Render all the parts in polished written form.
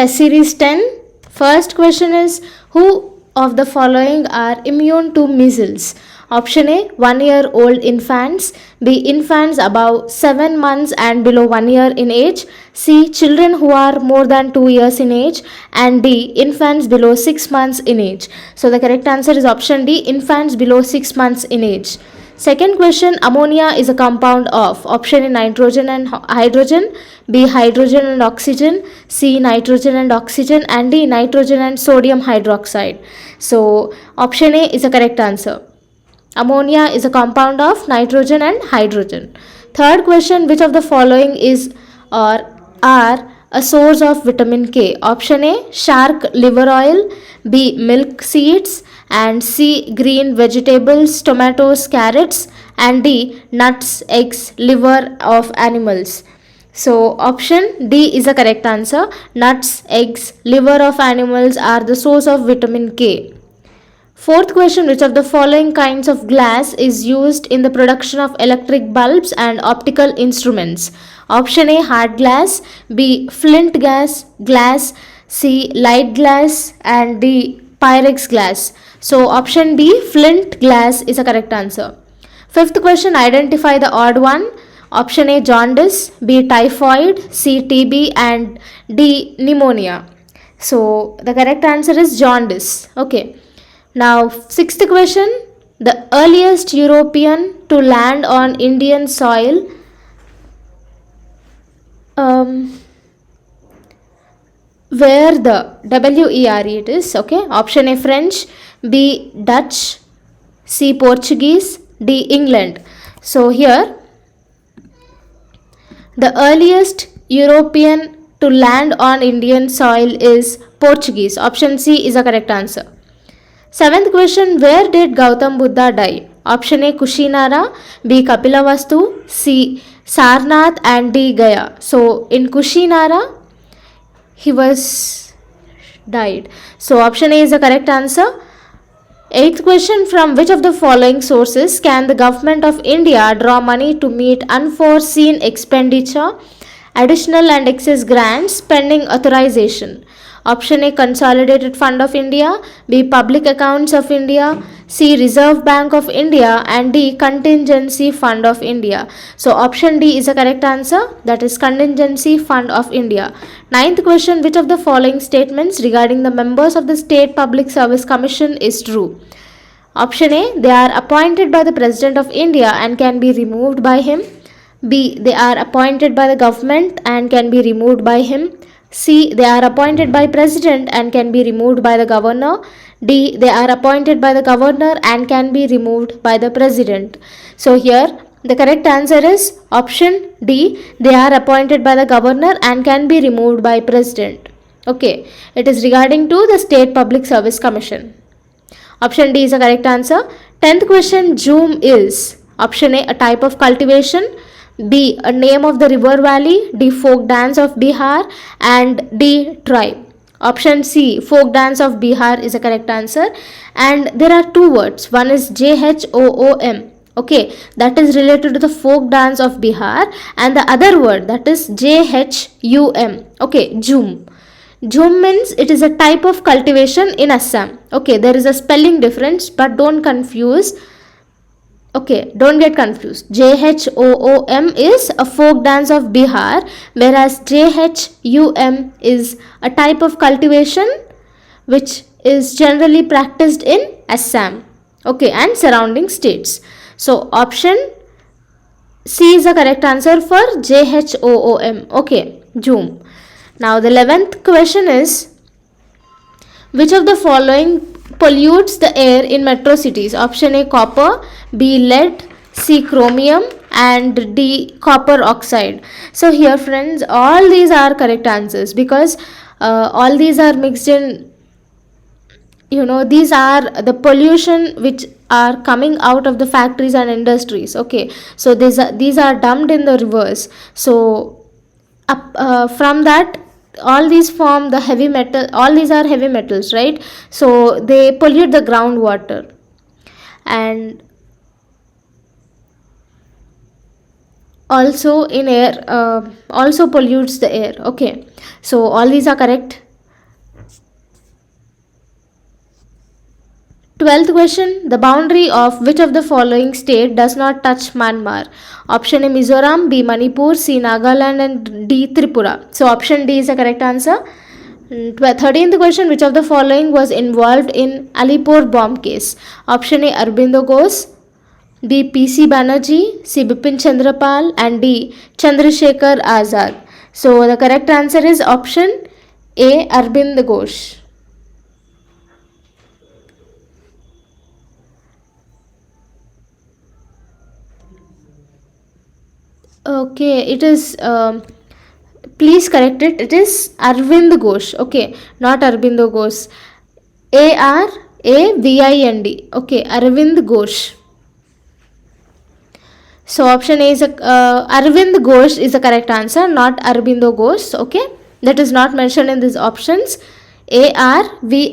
Test series 10. First question is, who of the following are immune to measles? Option A, 1 year old infants. B, infants above 7 months and below 1 year in age. C, children who are more than 2 years in age. And D, infants below 6 months in age. So the correct answer is option D, infants below 6 months in age. Second question, ammonia is a compound of option A, nitrogen and hydrogen, B, hydrogen and oxygen, C, nitrogen and oxygen, and D, nitrogen and sodium hydroxide. So option A is the correct answer. Ammonia is a compound of nitrogen and hydrogen. Third question, which of the following is or are a source of vitamin K? Option A, shark liver oil, B, milk seeds, and C, green vegetables, tomatoes, carrots, and D, nuts, eggs, liver of animals. So option D is the correct answer. Nuts, eggs, liver of animals are the source of vitamin K. Fourth question, which of the following kinds of glass is used in the production of electric bulbs and optical instruments? Option A, hard glass, B, flint glass, C, light glass, and D, Pyrex glass. So option B, flint glass is a correct answer. Fifth question, identify the odd one. Option A, jaundice, B, typhoid, C, TB, and D, pneumonia. So the correct answer is jaundice. Okay. Now, sixth question, the earliest European to land on Indian soil, where the WERE it is, okay. Option A, French, B, Dutch, C, Portuguese, D, England. So here, the earliest European to land on Indian soil is Portuguese. Option C is the correct answer. Seventh question, where did Gautam Buddha die? Option A, Kushinara, B, Kapilavastu, C, Sarnath, and D, Gaya. So in Kushinara he was died. So option A is the correct answer. Eighth question, from which of the following sources can the government of India draw money to meet unforeseen expenditure, additional and excess grants pending authorization? Option A, Consolidated Fund of India, B, Public Accounts of India, C, Reserve Bank of India, and D, Contingency Fund of India. So option D is the correct answer, that is Contingency Fund of India. Ninth question, which of the following statements regarding the members of the State Public Service Commission is true? Option A, they are appointed by the President of India and can be removed by him. B, they are appointed by the government and can be removed by him. C, they are appointed by President and can be removed by the Governor. D, they are appointed by the Governor and can be removed by the President. So here the correct answer is option D, they are appointed by the Governor and can be removed by President. Okay, it is regarding to the State Public Service Commission. Option D is the correct answer. 10th question, Jhum is option A, a type of cultivation, B, a name of the river valley, D, folk dance of Bihar, and D, tribe. Option C, folk dance of Bihar is the correct answer. And there are two words. One is JHOOM. Okay, that is related to the folk dance of Bihar, and the other word, that is JHUM. Okay, Jhum. Jhum means it is a type of cultivation in Assam. Okay, there is a spelling difference, but don't confuse. Okay, don't get confused. JHOOM is a folk dance of Bihar, whereas JHUM is a type of cultivation which is generally practiced in Assam, okay, and surrounding states. So option C is the correct answer for JHOOM. Okay, Jhum. Now the 11th question is, which of the following pollutes the air in metro cities? Option A, copper, B, lead, C, chromium, and D, copper oxide. So here friends, all these are correct answers because all these are mixed in, these are the pollution which are coming out of the factories and industries. Okay, so these are dumped in the rivers. So from that, all these form the heavy metal, all these are heavy metals, right? So they pollute the groundwater and also in air, also pollutes the air. Okay, so all these are correct. 12th question, the boundary of which of the following state does not touch Myanmar? Option A Mizoram, B Manipur, C Nagaland and D Tripura. So option D is the correct answer. 13th question, which of the following was involved in Alipur bomb case? Option A Aurobindo Ghosh, B PC Banerjee, C Bipin Chandrapal and D Chandrasekhar Azad. So the correct answer is option A Aurobindo Ghosh. Okay, it is please correct it. It is Arvind Ghosh. Okay, not Aurobindo Ghosh. Arvind. Okay, Arvind Ghosh. So option A is Arvind Ghosh is the correct answer, not Aurobindo Ghosh. Okay, that is not mentioned in these options. Arvind,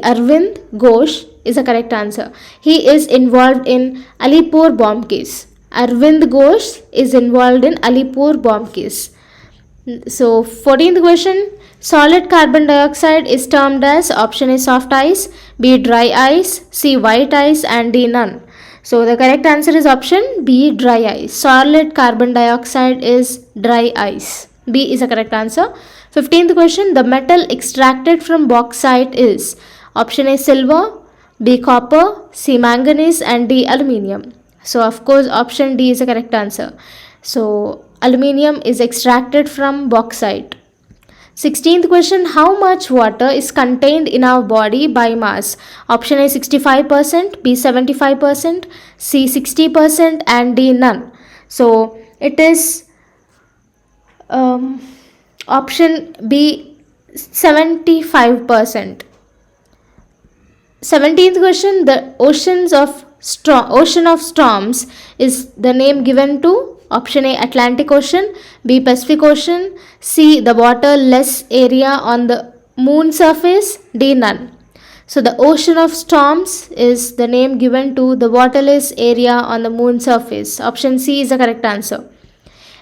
Arvind Ghosh is the correct answer. He is involved in Alipur bomb case. Arvind Ghosh is involved in Alipur bomb case. So 14th question, solid carbon dioxide is termed as option A soft ice, B dry ice, C white ice and D none. So the correct answer is option B dry ice. Solid carbon dioxide is dry ice. B is the correct answer. 15th question, the metal extracted from bauxite is option A silver, B copper, C manganese and D aluminium. So of course option D is the correct answer. So aluminium is extracted from bauxite. 16th question, how much water is contained in our body by mass? Option A 65%, B 75%, C 60% and D none. So it is option B 75%. 17th question, the ocean of storms is the name given to option A Atlantic Ocean, B Pacific Ocean, C the waterless area on the moon surface, D none. So the ocean of storms is the name given to the waterless area on the moon surface. Option C is the correct answer.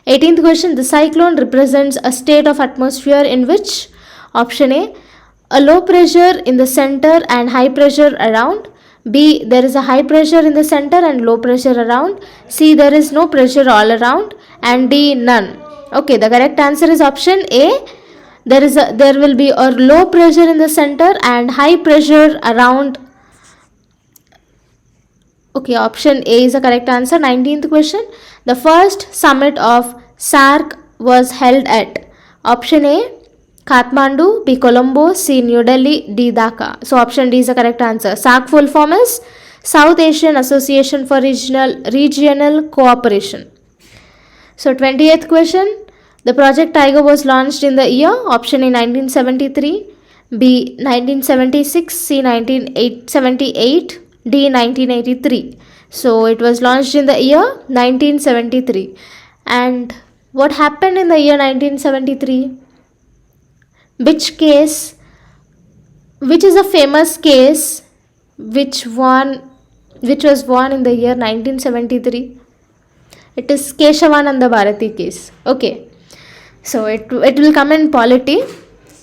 18th question, the cyclone represents a state of atmosphere in which? Option A low pressure in the center and high pressure around, B there is a high pressure in the center and low pressure around, C there is no pressure all around and D none. Okay, the correct answer is option A. There will be a low pressure in the center and high pressure around. Okay, option A is the correct answer. 19th question, the first summit of SAARC was held at option A Kathmandu, B Colombo, C New Delhi, D Dhaka. So option D is the correct answer. SAARC full form is South Asian Association for Regional Cooperation. So 28th question, the Project Tiger was launched in the year? Option A 1973, B 1976, C 1978, D 1983. So it was launched in the year 1973. And what happened in the year 1973? Which is a famous case which was won in the year 1973? It is Keshavananda Bharati case. Okay, so it will come in polity.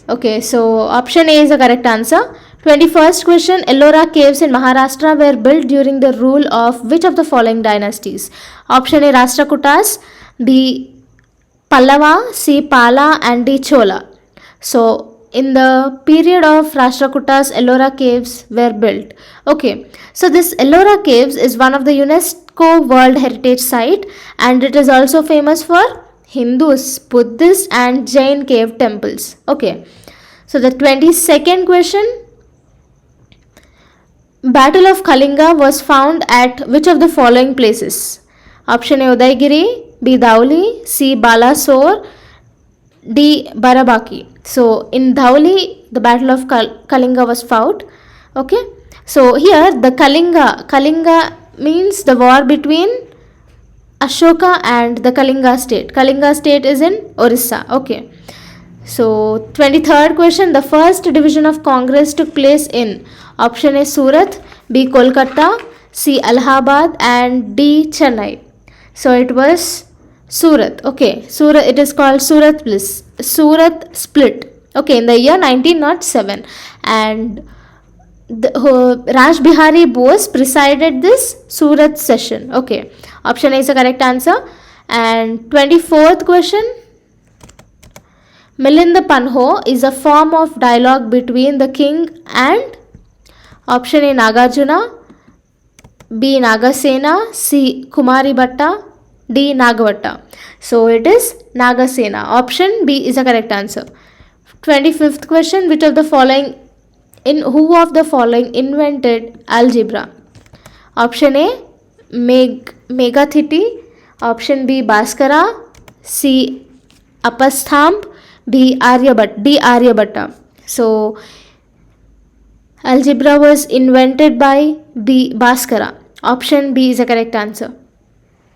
Okay, so option A is the correct answer. 21st question, Ellora caves in Maharashtra were built during the rule of which of the following dynasties? Option A Rashtrakutas, B Pallava, C Pala and D Chola. So in the period of Rashtrakutas, Ellora caves were built. Okay, so this Ellora caves is one of the UNESCO World Heritage Site and it is also famous for Hindus, Buddhist and Jain cave temples. Okay, so the 22nd question, Battle of Kalinga was found at which of the following places? Option A Udaygiri, B Dhauli, C Balasore, D Barabaki. So in Dhauli the battle of Kalinga was fought. Okay, so here the Kalinga means the war between Ashoka and the Kalinga state. Kalinga state is in Orissa. Okay, so 23rd question, the first division of Congress took place in option A Surat, B Kolkata, C Allahabad and D Chennai. So it was Surat. Okay, Surat, it is called Surat split. Okay, in the year 1907. And Raj Bihari Bose presided this Surat session. Okay, option A is the correct answer. And 24th question, Milinda Panho is a form of dialogue between the king and option A Nagarjuna, B Nagasena, C Kumari Bhatta, D Nagavatta. So it is Nagasena. Option B is the correct answer. 25th question, which of the following who of the following invented algebra? Option A Meghathiti, option B Bhaskara, C Apasthamb, D Aryabhatta. So algebra was invented by B Bhaskara. Option B is the correct answer.